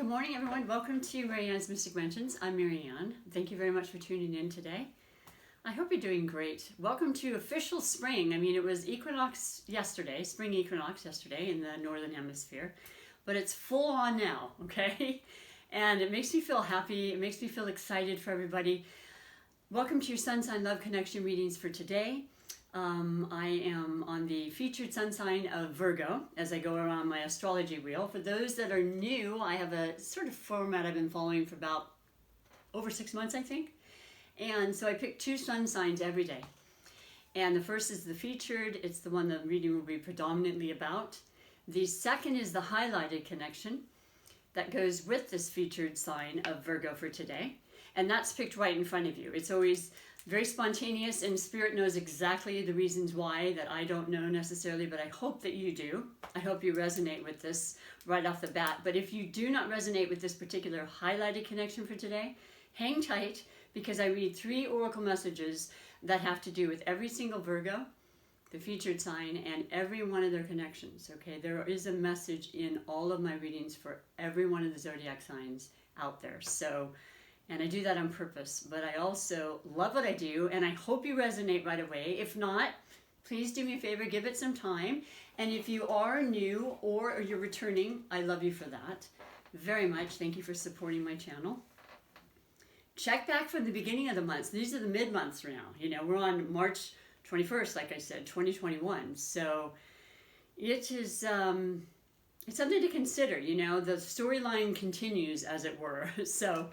Good morning, everyone. Welcome to Marianne's Mystic Mansions. I'm Marianne. Thank you very much for tuning in today. I hope you're doing great. Welcome to official spring. I mean, it was equinox yesterday, spring equinox yesterday in the Northern Hemisphere, but it's full on now, okay? And it makes me feel happy. It makes me feel excited for everybody. Welcome to your Sun Sign Love Connection readings for today. I am on the featured sun sign of Virgo as I go around my astrology wheel. For those that are new, I have a sort of format I've been following for about over 6 months, I think. And so I pick 2 sun signs every day. And the first is the featured. It's the one the reading will be predominantly about. The second is the highlighted connection that goes with this featured sign of Virgo for today. And that's picked right in front of you. It's always very spontaneous, and Spirit knows exactly the reasons why that I don't know necessarily, but I hope that you do. I hope you resonate with this right off the bat. But if you do not resonate with this particular highlighted connection for today, hang tight, because I read 3 oracle messages that have to do with every single Virgo, the featured sign, and every one of their connections. Okay, there is a message in all of my readings for every one of the zodiac signs out there. And I do that on purpose, but I also love what I do, and I hope you resonate right away. If not, please do me a favor, give it some time. And if you are new or you're returning, I love you for that very much. Thank you for supporting my channel. Check back from the beginning of the months. These are the mid-months now. You know, we're on March 21st, like I said, 2021. So it is, it's something to consider. You know, the storyline continues, as it were. So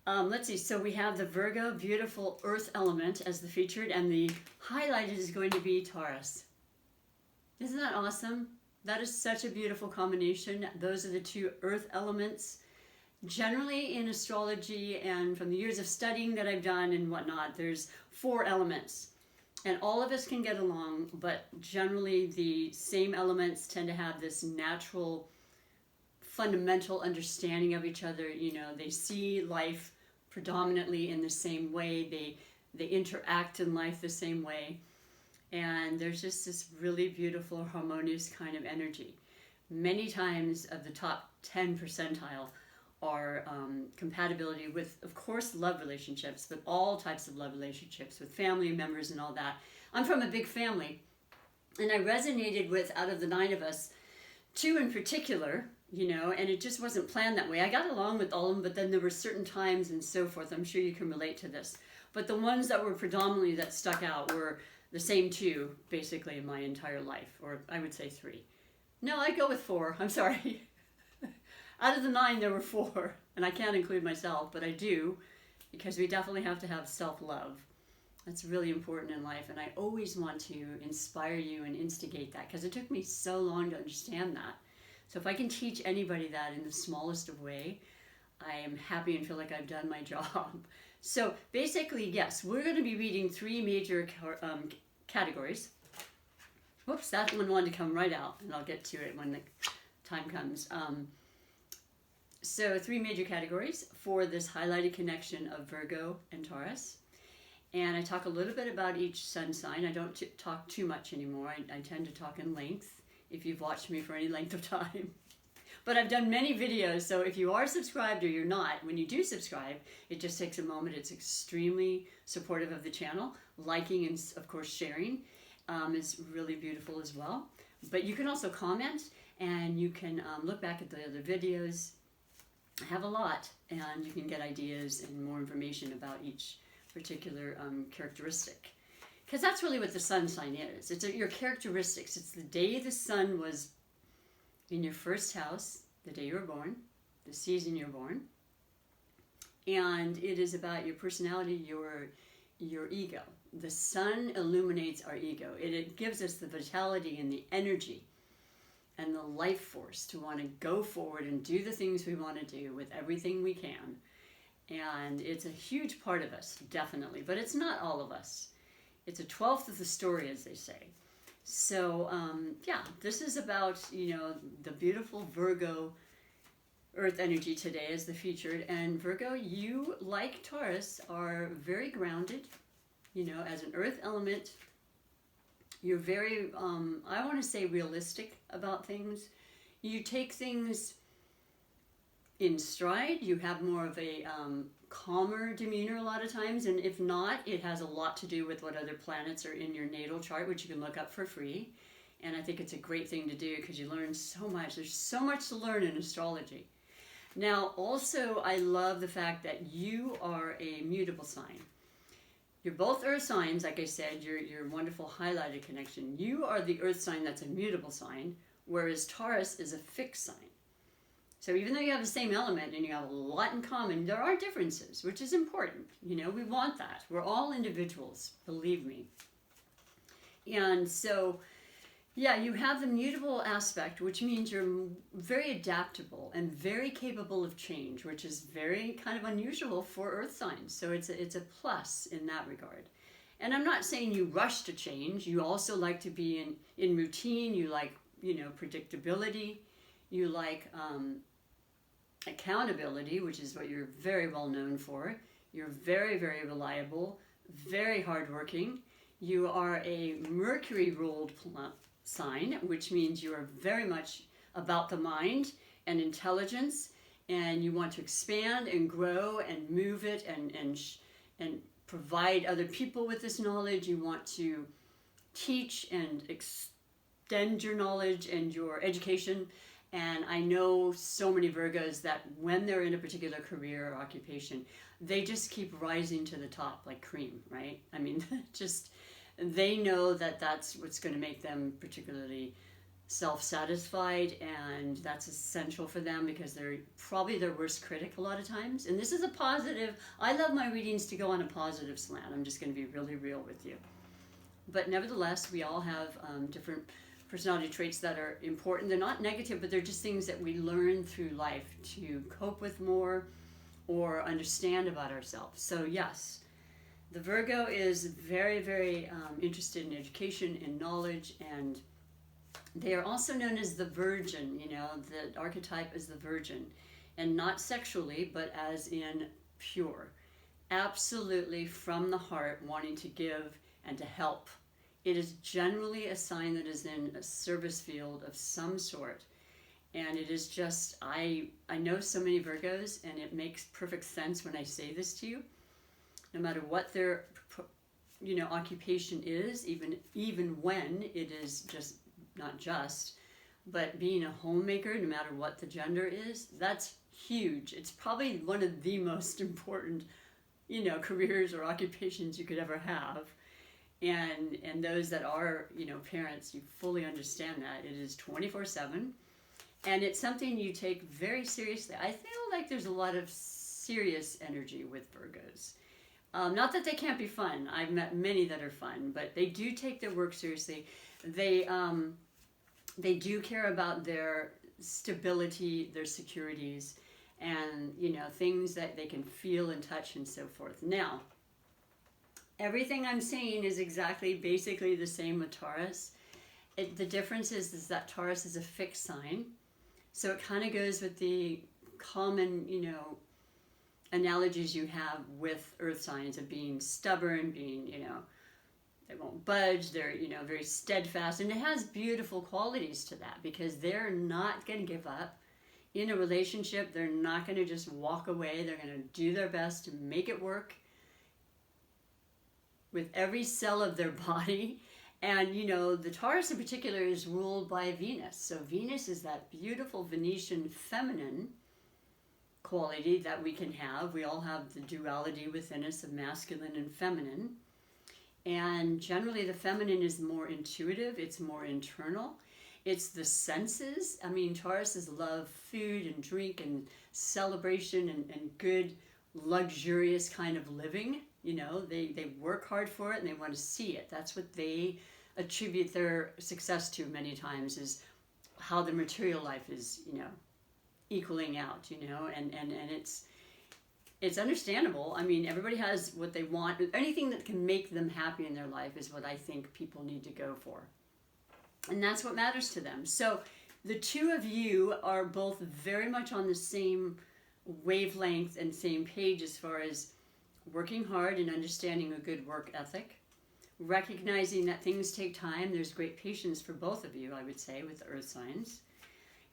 let's see, so we have the Virgo, beautiful earth element as the featured, and the highlighted is going to be Taurus. Isn't that awesome? That is such a beautiful combination. Those are the 2 earth elements. Generally in astrology and from the years of studying that I've done and whatnot, there's 4 elements. And all of us can get along, but generally the same elements tend to have this natural, fundamental understanding of each other. You know, they see life predominantly in the same way, they interact in life the same way, and there's just this really beautiful harmonious kind of energy. Many times of the top 10 percentile are compatibility with, of course, love relationships, but all types of love relationships with family members and all that. I'm from a big family, and I resonated with, out of the 9 of us, 2 in particular, you know, and it just wasn't planned that way. I got along with all of them, but then there were certain times and so forth. I'm sure you can relate to this. But the ones that were predominantly that stuck out were the same 2, basically, in my entire life, or I would say 3. No, I'd go with 4. I'm sorry. Out of the 9, there were 4, and I can't include myself, but I do, because we definitely have to have self-love. That's really important in life, and I always want to inspire you and instigate that, because it took me so long to understand that. So if I can teach anybody that in the smallest of way, I am happy and feel like I've done my job. So basically, yes, we're going to be reading 3 major categories. Whoops, that one wanted to come right out, and I'll get to it when the time comes. So 3 major categories for this highlighted connection of Virgo and Taurus. And I talk a little bit about each sun sign. I don't talk too much anymore. I tend to talk in length, if you've watched me for any length of time. But I've done many videos, so if you are subscribed or you're not, when you do subscribe, it just takes a moment. It's extremely supportive of the channel. Liking and, of course, sharing is really beautiful as well. But you can also comment, and you can look back at the other videos. I have a lot, and you can get ideas and more information about each particular characteristic. Because that's really what the sun sign is. It's your characteristics. It's the day the sun was in your first house, the day you were born, the season you're born. And it is about your personality, your ego. The sun illuminates our ego. It gives us the vitality and the energy and the life force to want to go forward and do the things we want to do with everything we can. And it's a huge part of us, definitely. But it's not all of us. It's a 12th of the story, as they say. So, yeah, this is about, you know, the beautiful Virgo earth energy today as the featured. And Virgo, you, like Taurus, are very grounded, you know, as an earth element. You're very, I want to say realistic about things. You take things in stride. You have more of a calmer demeanor a lot of times, and if not, it has a lot to do with what other planets are in your natal chart, which you can look up for free. And I think it's a great thing to do because you learn so much. There's so much to learn in astrology. Now, also, I love the fact that you are a mutable sign. You're both earth signs, like I said, your wonderful highlighted connection. You are the earth sign that's a mutable sign, whereas Taurus is a fixed sign. So even though you have the same element and you have a lot in common, there are differences, which is important. You know, we want that. We're all individuals, believe me. And so, yeah, you have the mutable aspect, which means you're very adaptable and very capable of change, which is very kind of unusual for earth signs. So it's a plus in that regard. And I'm not saying you rush to change. You also like to be in routine. You like, you know, predictability. You like accountability, which is what you're very well known for. You're very, very reliable, very hardworking. You are a Mercury-ruled sign, which means you are very much about the mind and intelligence, and you want to expand and grow and move it and provide other people with this knowledge. You want to teach and extend your knowledge and your education. And I know so many Virgos that when they're in a particular career or occupation, they just keep rising to the top like cream, right? I mean, just they know that that's what's going to make them particularly self-satisfied, and that's essential for them because they're probably their worst critic a lot of times. And this is a positive. I love my readings to go on a positive slant. I'm just going to be really real with you. But nevertheless, we all have different personality traits that are important. They're not negative, but they're just things that we learn through life to cope with more or understand about ourselves. So yes, the Virgo is very, very interested in education and knowledge, and they are also known as the Virgin. You know, the archetype is the Virgin, and not sexually, but as in pure. Absolutely from the heart, wanting to give and to help. It is generally a sign that is in a service field of some sort. And it is just, I know so many Virgos, and it makes perfect sense when I say this to you. No matter what their, you know, occupation is, even when it is just, not just, but being a homemaker, no matter what the gender is, that's huge. It's probably one of the most important, you know, careers or occupations you could ever have. And those that are, you know, parents, you fully understand that. It is 24/7. And it's something you take very seriously. I feel like there's a lot of serious energy with Virgos. Not that they can't be fun. I've met many that are fun, but they do take their work seriously. They do care about their stability, their securities, and, you know, things that they can feel and touch and so forth. Now, everything I'm saying is basically the same with Taurus. The difference is that Taurus is a fixed sign. So it kind of goes with the common, you know, analogies you have with earth signs of being stubborn, being, you know, they won't budge, they're, you know, very steadfast. And it has beautiful qualities to that because they're not going to give up. In a relationship, they're not going to just walk away. They're going to do their best to make it work with every cell of their body. And, you know, the Taurus in particular is ruled by Venus. So Venus is that beautiful Venetian feminine quality that we can have. We all have the duality within us of masculine and feminine. And generally the feminine is more intuitive. It's more internal. It's the senses. I mean, Tauruses love food and drink and celebration and good, luxurious kind of living. You know, they work hard for it and they want to see it. That's what they attribute their success to many times, is how the material life is, you know, equaling out, you know, and it's understandable. I mean, everybody has what they want. Anything that can make them happy in their life is what I think people need to go for. And that's what matters to them. So the two of you are both very much on the same wavelength and same page as far as working hard and understanding a good work ethic, recognizing that things take time. There's great patience for both of you, I would say, with the earth signs.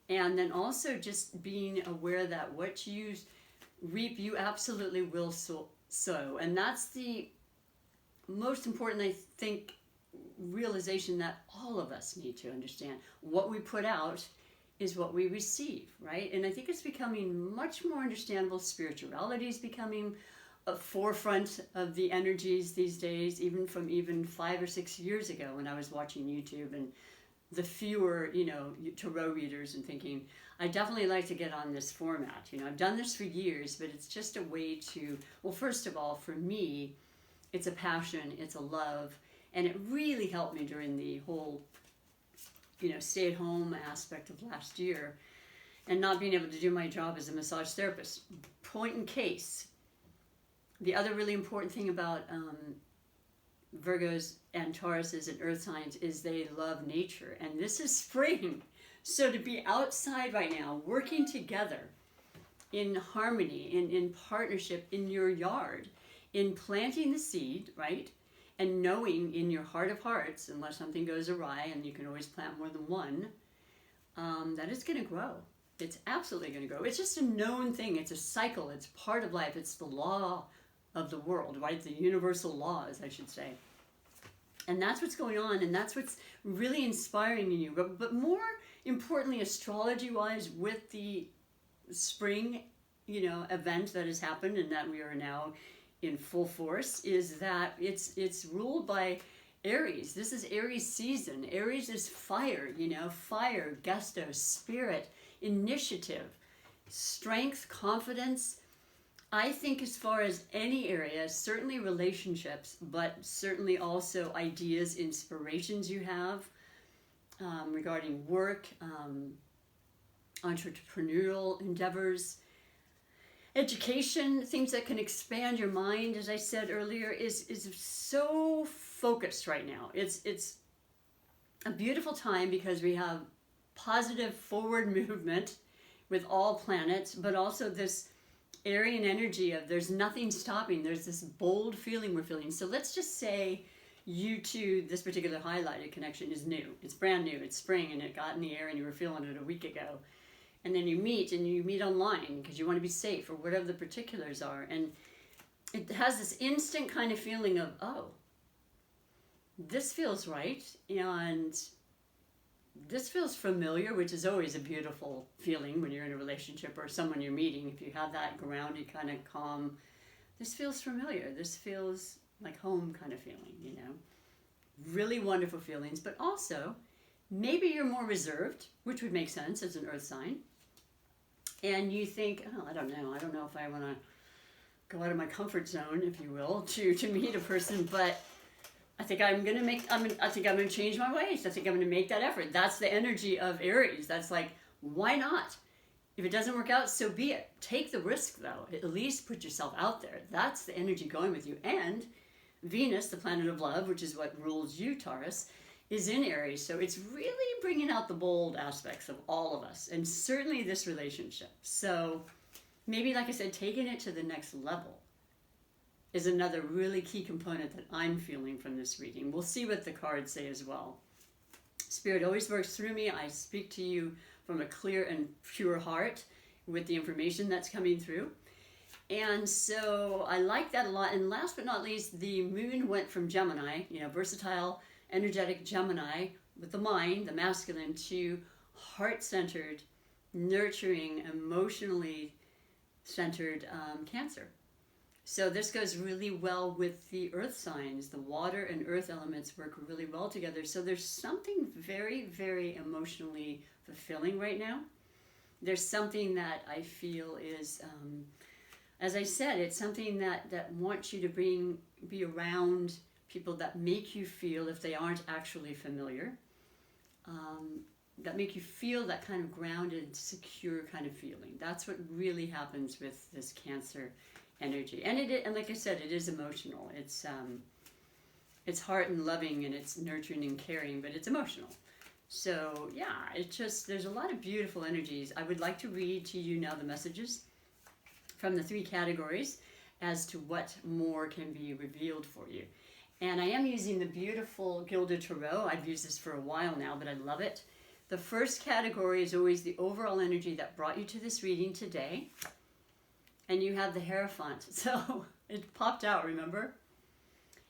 And then also just being aware that what you reap, you absolutely will sow. And that's the most important, I think, realization that all of us need to understand. What we put out is what we receive, right? And I think it's becoming much more understandable. Spirituality is becoming a forefront of the energies these days, even from 5 or 6 years ago when I was watching YouTube and the fewer, tarot readers, and thinking, I definitely like to get on this format. I've done this for years, but it's just a way to, well, first of all, for me, it's a passion, it's a love, and it really helped me during the whole, stay-at-home aspect of last year and not being able to do my job as a massage therapist. Point in case, the other really important thing about Virgos and Tauruses and earth signs is they love nature, and this is spring. So to be outside right now, working together in harmony, in partnership in your yard, in planting the seed, right? And knowing in your heart of hearts, unless something goes awry, and you can always plant more than one, that it's going to grow. It's absolutely going to grow. It's just a known thing. It's a cycle. It's part of life. It's the law of the world, right? The universal laws, I should say. And that's what's going on, and that's what's really inspiring in you. But more importantly, astrology-wise, with the spring, event that has happened and that we are now in full force, is that it's ruled by Aries. This is Aries season. Aries is fire, fire, gusto, spirit, initiative, strength, confidence. I think as far as any area, certainly relationships, but certainly also ideas, inspirations you have regarding work, entrepreneurial endeavors, education, things that can expand your mind, as I said earlier, is so focused right now. It's a beautiful time because we have positive forward movement with all planets, but also this Aryan energy of there's nothing stopping. There's this bold feeling we're feeling. So let's just say you two, this particular highlighted connection is new. It's brand new. It's spring and it got in the air and you were feeling it a week ago. And then you meet online because you want to be safe or whatever the particulars are. And it has this instant kind of feeling of, oh, this feels right. And this feels familiar, which is always a beautiful feeling when you're in a relationship or someone you're meeting. If you have that grounded kind of calm, this feels familiar. This feels like home kind of feeling, Really wonderful feelings, but also maybe you're more reserved, which would make sense as an earth sign. And you think, oh, I don't know if I want to go out of my comfort zone, if you will, to meet a person, but I think I'm going to change my ways. I think I'm going to make that effort. That's the energy of Aries. That's like, why not? If it doesn't work out, so be it. Take the risk, though. At least put yourself out there. That's the energy going with you. And Venus, the planet of love, which is what rules you, Taurus, is in Aries. So it's really bringing out the bold aspects of all of us, and certainly this relationship. So maybe, like I said, taking it to the next level is another really key component that I'm feeling from this reading. We'll see what the cards say as well. Spirit always works through me. I speak to you from a clear and pure heart with the information that's coming through. And so I like that a lot. And last but not least, the moon went from Gemini, versatile, energetic Gemini with the mind, the masculine, to heart-centered, nurturing, emotionally centered Cancer. So this goes really well with the earth signs. The water and earth elements work really well together. So there's something very, very emotionally fulfilling right now. There's something that I feel is, as I said, it's something that wants you to be around people that make you feel, if they aren't actually familiar, that make you feel that kind of grounded, secure kind of feeling. That's what really happens with this Cancer energy. And like I said, it is emotional. It's heart and loving, and it's nurturing and caring, but it's emotional. So yeah, there's a lot of beautiful energies. I would like to read to you now the messages from the 3 categories as to what more can be revealed for you. And I am using the beautiful Gilded Tarot. I've used this for a while now, but I love it. The first category is always the overall energy that brought you to this reading today. And you have the Hierophant. So it popped out, remember?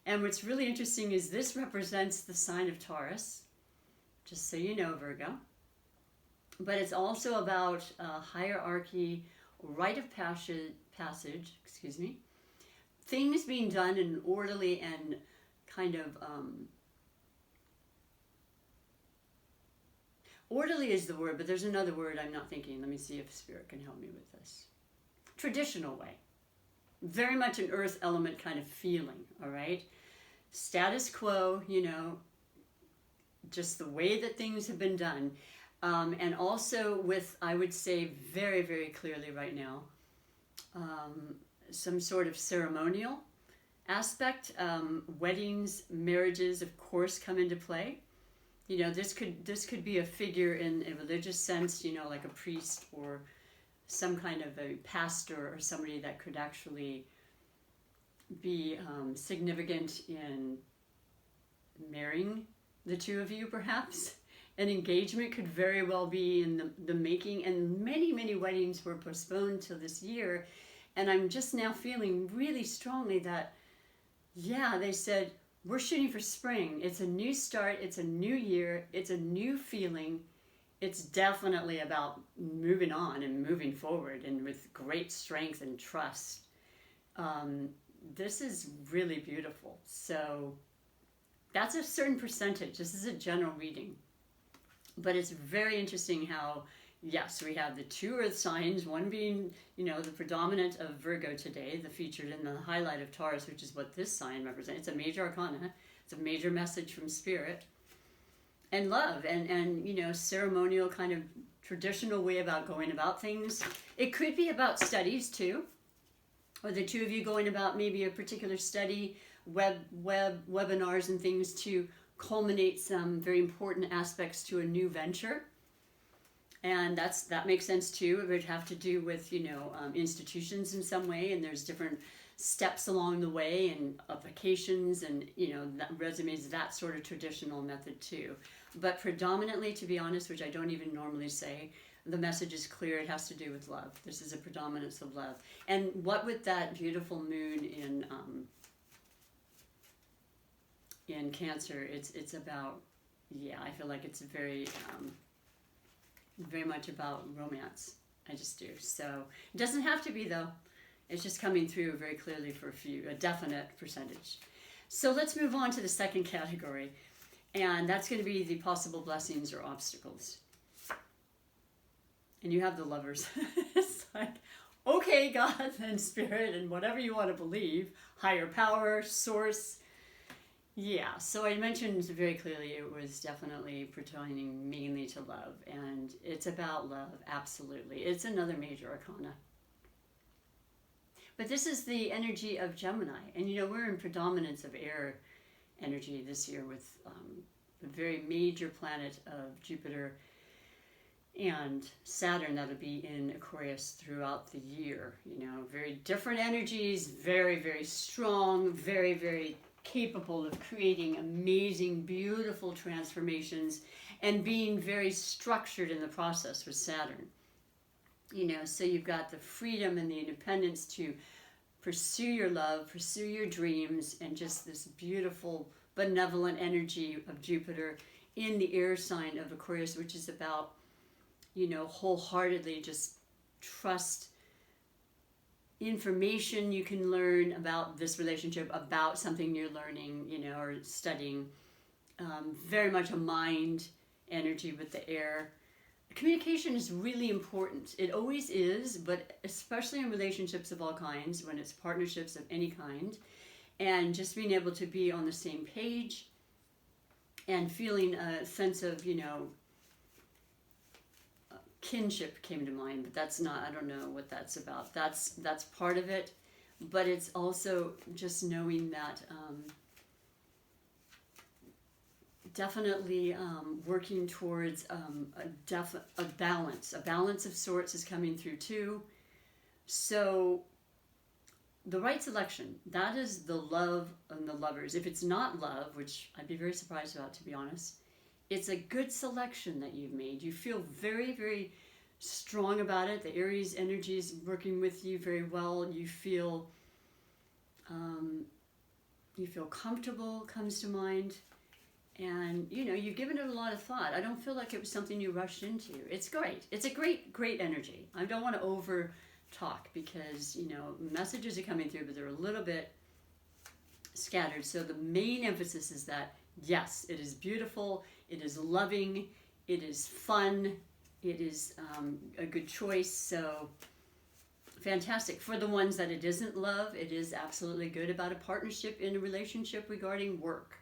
And what's really interesting is this represents the sign of Taurus, just so you know, Virgo. But it's also about hierarchy, rite of passage, things being done in an orderly and kind of orderly is the word, but there's another word I'm not thinking. Let me see if Spirit can help me with this. Traditional way. Very much an earth element kind of feeling, all right? Status quo, you know, just the way that things have been done. And also with, I would say very, very clearly right now, some sort of ceremonial aspect. Weddings, marriages, of course, come into play. You know, this could be a figure in a religious sense, you know, like a priest or some kind of a pastor or somebody that could actually be significant in marrying the two of you, perhaps. An engagement could very well be in the making, and many, many weddings were postponed till this year. And I'm just now feeling really strongly that, yeah, they said, we're shooting for spring. It's a new start. It's a new year. It's a new feeling. It's definitely about moving on and moving forward and with great strength and trust. This is really beautiful. So that's a certain percentage. This is a general reading. But it's very interesting how, yes, we have the two earth signs, one being, you know, the predominant of Virgo today, the featured, and the highlight of Taurus, which is what this sign represents. It's a major arcana. It's a major message from Spirit. And love and you know, ceremonial kind of traditional way about going about things. It could be about studies too, or the two of you going about maybe a particular study, webinars and things to culminate some very important aspects to a new venture. And that makes sense too. It would have to do with, you know, institutions in some way, and there's different steps along the way and applications and, you know, resumes, that sort of traditional method too. But predominantly, to be honest, which I don't even normally say, the message is clear. It has to do with love. This is a predominance of love. And what with that beautiful moon in Cancer, it's about, yeah, I feel like it's very much about romance. I just do. So it doesn't have to be, though. It's just coming through very clearly for a definite percentage. So let's move on to the second category, and that's going to be the possible blessings or obstacles. And you have the Lovers. It's like, okay, God and Spirit and whatever you want to believe, higher power, source. Yeah, so I mentioned very clearly it was definitely pertaining mainly to love, and it's about love, absolutely. It's another major arcana. But this is the energy of Gemini, and you know, we're in predominance of air energy this year with a very major planet of Jupiter and Saturn that'll be in Aquarius throughout the year. You know, very different energies, very, very strong, very, very capable of creating amazing, beautiful transformations and being very structured in the process with Saturn. You know, so you've got the freedom and the independence to pursue your love, pursue your dreams, and just this beautiful, benevolent energy of Jupiter in the air sign of Aquarius, which is about, you know, wholeheartedly just trust information you can learn about this relationship, about something you're learning, you know, or studying. Very much a mind energy with the air. Communication is really important. It always is, but especially in relationships of all kinds, when it's partnerships of any kind, and just being able to be on the same page and feeling a sense of, you know, kinship came to mind, but that's not, I don't know what that's about. That's part of it, but it's also just knowing that definitely working towards a balance of sorts is coming through too. So the right selection, that is the love and the Lovers. If it's not love, which I'd be very surprised about, to be honest, it's a good selection that you've made. You feel very, very strong about it. The Aries energy is working with you very well. You feel comfortable, comes to mind. And, you know, you've given it a lot of thought. I don't feel like it was something you rushed into. It's great. It's a great, great energy. I don't want to over talk because, you know, messages are coming through, but they're a little bit scattered. So the main emphasis is that, yes, it is beautiful. It is loving. It is fun. It is a good choice. So fantastic. For the ones that it isn't love, it is absolutely good about a partnership in a relationship regarding work,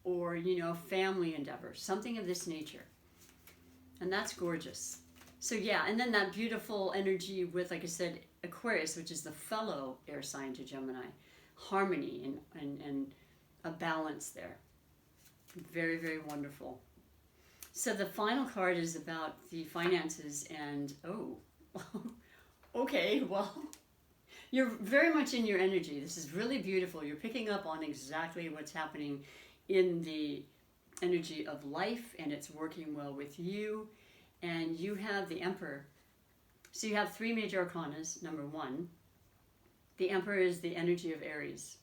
or, you know, family endeavor, something of this nature. And that's gorgeous. So yeah, and then that beautiful energy with, like I said, Aquarius, which is the fellow air sign to Gemini. Harmony and a balance there. Very, very wonderful. So the final card is about the finances, and oh, okay, well, you're very much in your energy. This is really beautiful. You're picking up on exactly what's happening in the energy of life, and it's working well with you. And you have the Emperor. So you have three major arcanas. Number one, the Emperor is the energy of Aries.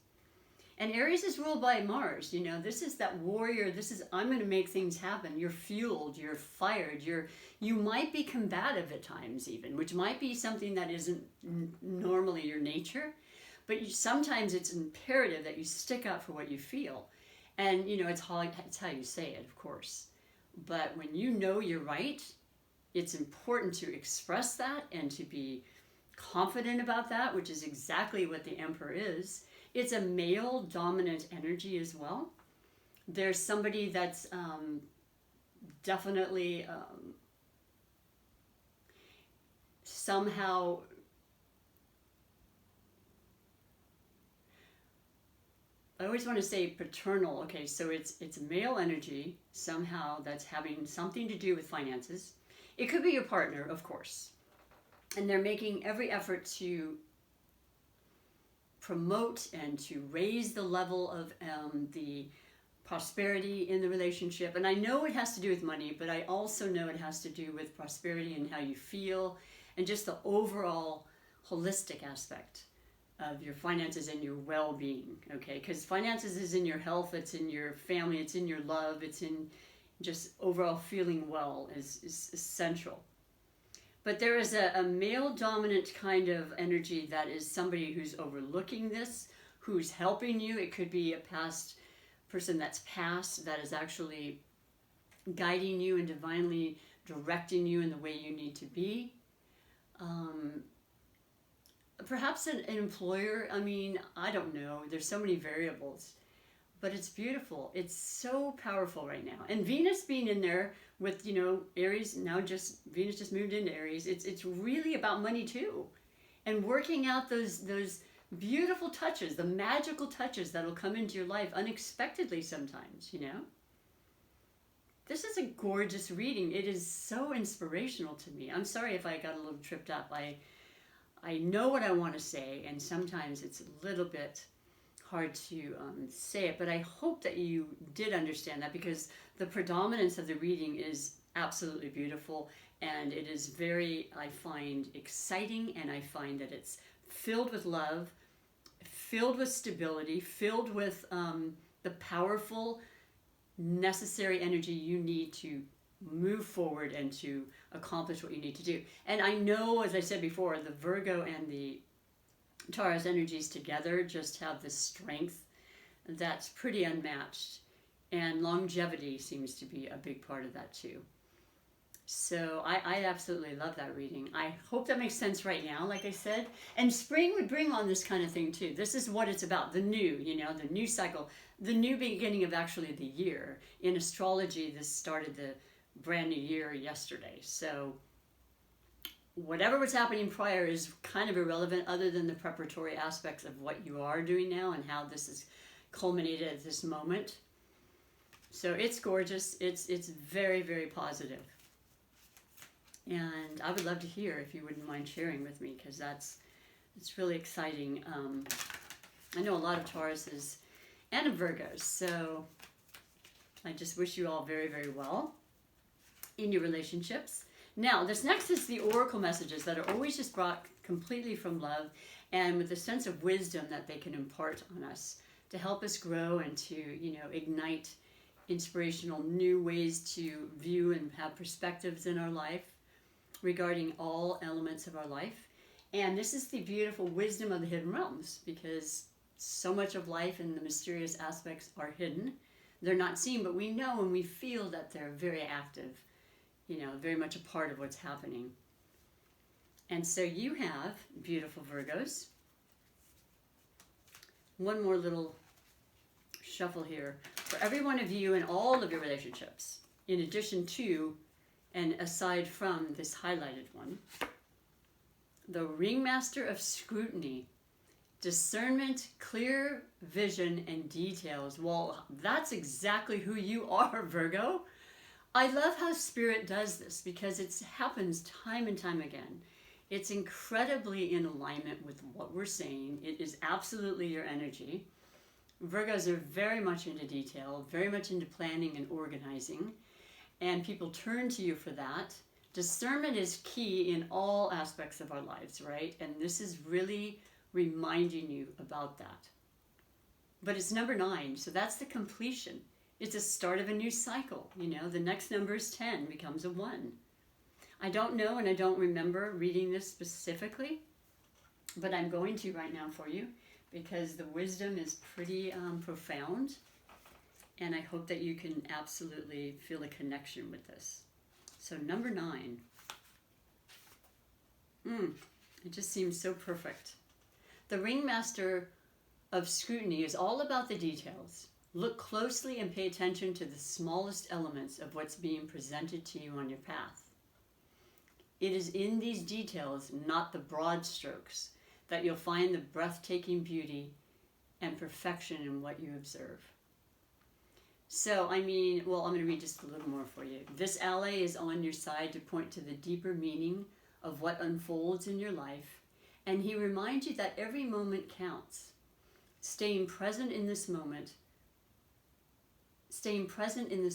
And Aries is ruled by Mars. You know, this is that warrior. This is, I'm going to make things happen. You're fueled. You're fired. You might be combative at times even, which might be something that isn't normally your nature. But sometimes it's imperative that you stick up for what you feel. And, you know, it's how you say it, of course. But when you know you're right, it's important to express that and to be confident about that, which is exactly what the Emperor is. It's a male dominant energy as well. There's somebody that's definitely somehow I always want to say paternal. Okay, so it's a male energy somehow that's having something to do with finances. It could be your partner, of course. And they're making every effort to promote and to raise the level of the prosperity in the relationship. And I know it has to do with money, but I also know it has to do with prosperity and how you feel and just the overall holistic aspect of your finances and your well-being, okay? Because finances is in your health, it's in your family, it's in your love, it's in just overall feeling well is essential. But there is a male-dominant kind of energy that is somebody who's overlooking this, who's helping you. It could be a past person that's passed that is actually guiding you and divinely directing you in the way you need to be. Perhaps an employer. I mean, I don't know. There's so many variables. But it's beautiful. It's so powerful right now. And Venus being in there with, you know, Aries, Venus just moved into Aries. It's really about money too. And working out those beautiful touches, the magical touches that'll come into your life unexpectedly sometimes, you know. This is a gorgeous reading. It is so inspirational to me. I'm sorry if I got a little tripped up. I know what I want to say, and sometimes it's a little bit hard to say it, but I hope that you did understand that, because the predominance of the reading is absolutely beautiful, and it is very, I find, exciting, and I find that it's filled with love, filled with stability, filled with the powerful, necessary energy you need to move forward and to accomplish what you need to do. And I know, as I said before, the Virgo and the Taurus energies together just have this strength that's pretty unmatched, and longevity seems to be a big part of that too. So I absolutely love that reading. I hope that makes sense right now, like I said. And spring would bring on this kind of thing too. This is what it's about, the new, you know, the new cycle, the new beginning of actually the year. In astrology, this started the brand new year yesterday. So whatever was happening prior is kind of irrelevant, other than the preparatory aspects of what you are doing now and how this is culminated at this moment. So it's gorgeous. It's very, very positive. And I would love to hear if you wouldn't mind sharing with me, because it's really exciting. I know a lot of Tauruses and of Virgos, so I just wish you all very, very well in your relationships. Now, this next is the oracle messages that are always just brought completely from love and with a sense of wisdom that they can impart on us to help us grow and to, ignite inspirational new ways to view and have perspectives in our life regarding all elements of our life. And this is the beautiful wisdom of the hidden realms, because so much of life and the mysterious aspects are hidden. They're not seen, but we know and we feel that they're very active, very much a part of what's happening. And so you have, beautiful Virgos, one more little shuffle here for every one of you in all of your relationships, in addition to and aside from this highlighted one. The Ringmaster of Scrutiny. Discernment, clear vision, and details. Well, that's exactly who you are, Virgo. I love how Spirit does this because it happens time and time again. It's incredibly in alignment with what we're saying. It is absolutely your energy. Virgos are very much into detail, very much into planning and organizing, and people turn to you for that. Discernment is key in all aspects of our lives, right? And this is really reminding you about that. But it's number 9, so that's the completion. It's a start of a new cycle. The next number is 10, becomes a 1. I don't know and I don't remember reading this specifically, but I'm going to right now for you because the wisdom is pretty profound, and I hope that you can absolutely feel a connection with this. So number 9. It just seems so perfect. The Ringmaster of Scrutiny is all about the details. Look closely and pay attention to the smallest elements of what's being presented to you on your path. It is in these details, not the broad strokes, that you'll find the breathtaking beauty and perfection in what you observe. So, I'm going to read just a little more for you. This ally is on your side to point to the deeper meaning of what unfolds in your life, and he reminds you that every moment counts. Staying present in this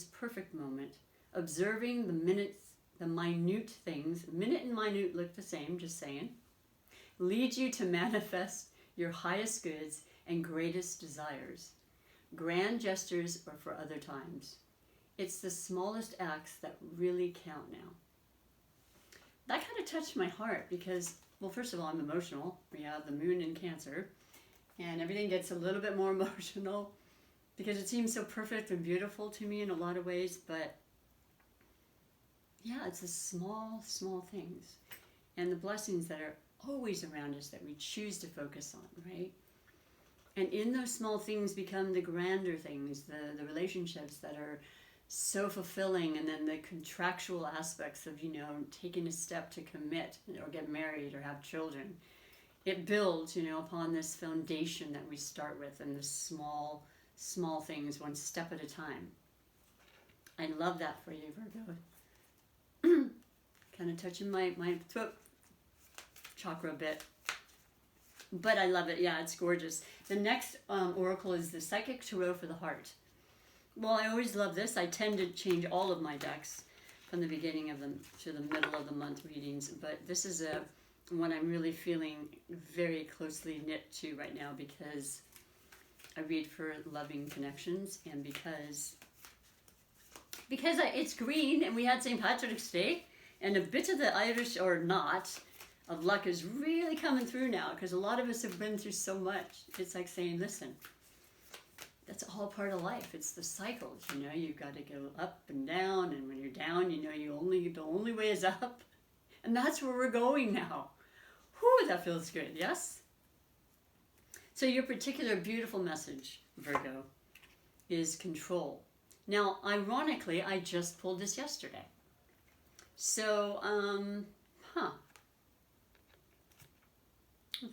perfect moment, observing the minute things, minute and minute look the same, just saying, leads you to manifest your highest goods and greatest desires. Grand gestures are for other times. It's the smallest acts that really count now. That kind of touched my heart because, well, first of all, I'm emotional. We have the moon in Cancer, and everything gets a little bit more emotional because it seems so perfect and beautiful to me in a lot of ways, but yeah, it's the small, small things and the blessings that are always around us that we choose to focus on, right? And in those small things become the grander things, the relationships that are so fulfilling, and then the contractual aspects of, taking a step to commit or get married or have children. It builds, upon this foundation that we start with, and the small, small things, one step at a time. I love that for you, Virgo. Kind of touching my throat chakra a bit. But I love it. Yeah, it's gorgeous. The next oracle is the Psychic Tarot for the Heart. Well, I always love this. I tend to change all of my decks from the beginning of them to the middle of the month readings. But this is one I'm really feeling very closely knit to right now because I read for loving connections and because it's green and we had St. Patrick's Day and a bit of the Irish or not of luck is really coming through now because a lot of us have been through so much. It's like saying, listen, that's all part of life. It's the cycles, you've got to go up and down, and when you're down, the only way is up. And that's where we're going now. Whew, that feels good, yes? So your particular beautiful message, Virgo, is control. Now, ironically, I just pulled this yesterday. So, I'll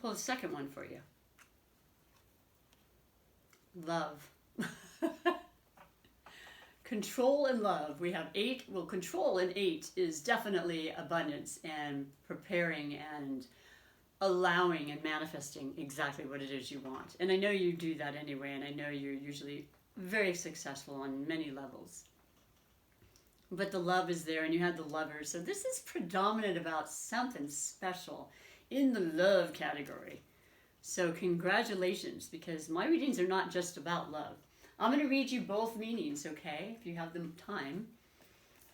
pull the second one for you. Love. Control and love. We have 8. Well, control in 8 is definitely abundance and preparing and allowing and manifesting exactly what it is you want. And I know you do that anyway, and I know you're usually very successful on many levels. But the love is there, and you have the lover. So this is predominant about something special in the love category. So congratulations, because my readings are not just about love. I'm going to read you both meanings, okay, if you have the time.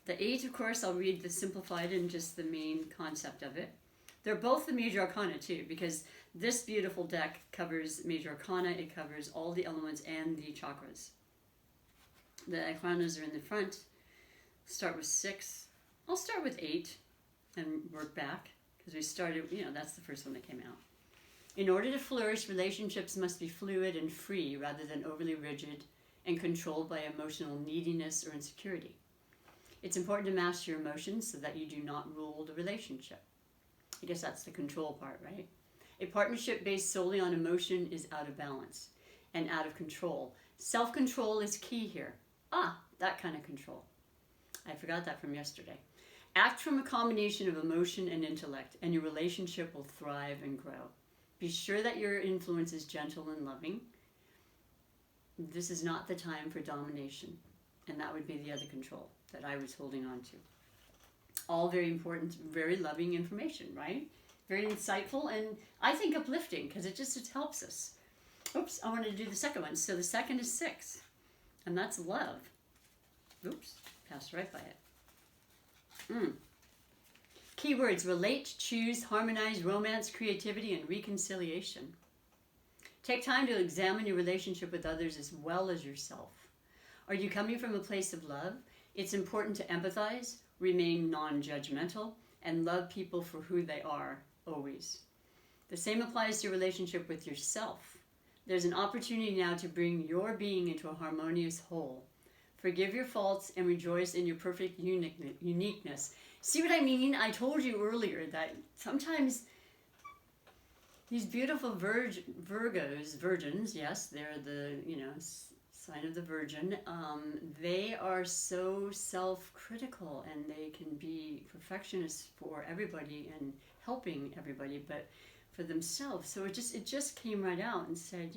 The 8, of course, I'll read the simplified and just the main concept of it. They're both the major arcana too, because this beautiful deck covers major arcana. It covers all the elements and the chakras. The arcanas are in the front. Start with 6. I'll start with 8 and work back, because we started, that's the first one that came out. In order to flourish, relationships must be fluid and free rather than overly rigid and controlled by emotional neediness or insecurity. It's important to master your emotions so that you do not rule the relationship. I guess that's the control part, right? A partnership based solely on emotion is out of balance and out of control. Self-control is key here. That kind of control. I forgot that from yesterday. Act from a combination of emotion and intellect, and your relationship will thrive and grow. Be sure that your influence is gentle and loving. This is not the time for domination, and that would be the other control that I was holding on to. All very important, very loving information, right? Very insightful, and I think uplifting, because it helps us. Oops, I wanted to do the second one. So the second is 6, and that's love. Oops, passed right by it. Keywords: relate, choose, harmonize, romance, creativity, and reconciliation. Take time to examine your relationship with others as well as yourself. Are you coming from a place of love? It's important to empathize, remain non-judgmental, and love people for who they are, always. The same applies to your relationship with yourself. There's an opportunity now to bring your being into a harmonious whole. Forgive your faults and rejoice in your perfect uniqueness. See what I mean? I told you earlier that sometimes these beautiful virgins, yes, they're the, sign of the Virgin, they are so self-critical, and they can be perfectionists for everybody and helping everybody, but for themselves. So it just came right out and said,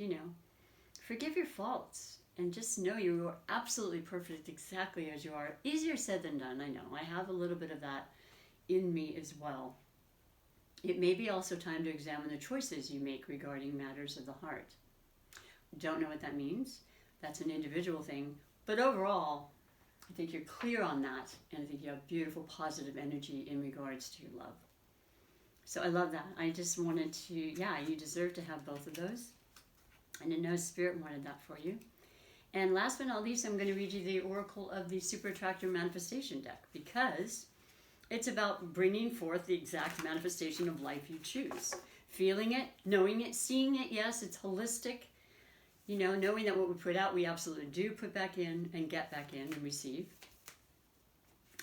forgive your faults and just know you are absolutely perfect exactly as you are. Easier said than done, I know. I have a little bit of that in me as well. It may be also time to examine the choices you make regarding matters of the heart. Don't know what that means. That's an individual thing. But overall, I think you're clear on that, and I think you have beautiful, positive energy in regards to your love. So I love that. I just wanted to, you deserve to have both of those. And I know Spirit wanted that for you. And last but not least, I'm going to read you the Oracle of the Super Attractor Manifestation deck, because it's about bringing forth the exact manifestation of life you choose. Feeling it, knowing it, seeing it. Yes, it's holistic. Knowing that what we put out, we absolutely do put back in and get back in and receive.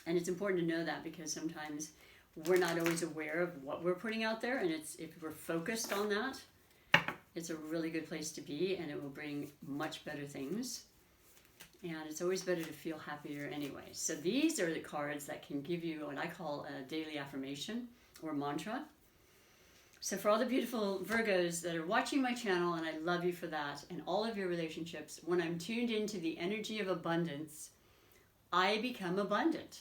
And it's important to know that, because sometimes we're not always aware of what we're putting out there. And if we're focused on that, it's a really good place to be, and it will bring much better things. And it's always better to feel happier anyway. So these are the cards that can give you what I call a daily affirmation or mantra. So for all the beautiful Virgos that are watching my channel, and I love you for that, and all of your relationships, when I'm tuned into the energy of abundance, I become abundant.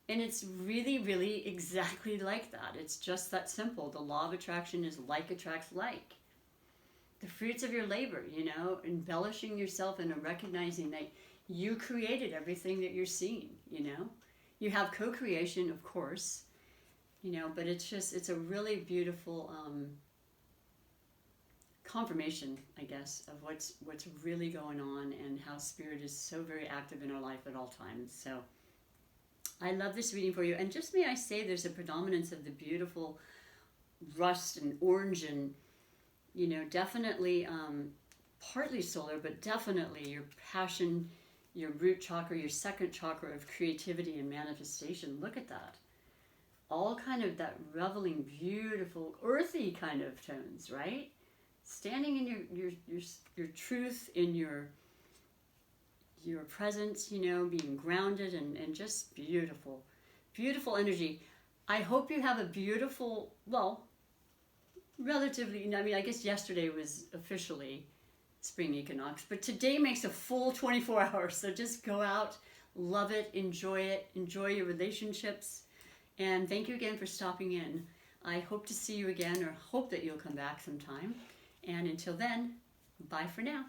And it's really, really exactly like that. It's just that simple. The law of attraction is like attracts like. The fruits of your labor, embellishing yourself and recognizing that you created everything that you're seeing, You have co-creation, of course, but it's a really beautiful confirmation, I guess, of what's really going on, and how Spirit is so very active in our life at all times. So I love this reading for you. And just may I say, there's a predominance of the beautiful rust and orange, and definitely partly solar, but definitely your passion, your root chakra, your second chakra of creativity and manifestation. Look at that. All kind of that reveling, beautiful, earthy kind of tones, right? Standing in your truth, in your presence, being grounded, and just beautiful, beautiful energy. I hope you have a beautiful, relatively, I guess yesterday was officially spring equinox. But today makes a full 24 hours. So just go out, love it, enjoy your relationships. And thank you again for stopping in. I hope to see you again, or hope that you'll come back sometime. And until then, bye for now.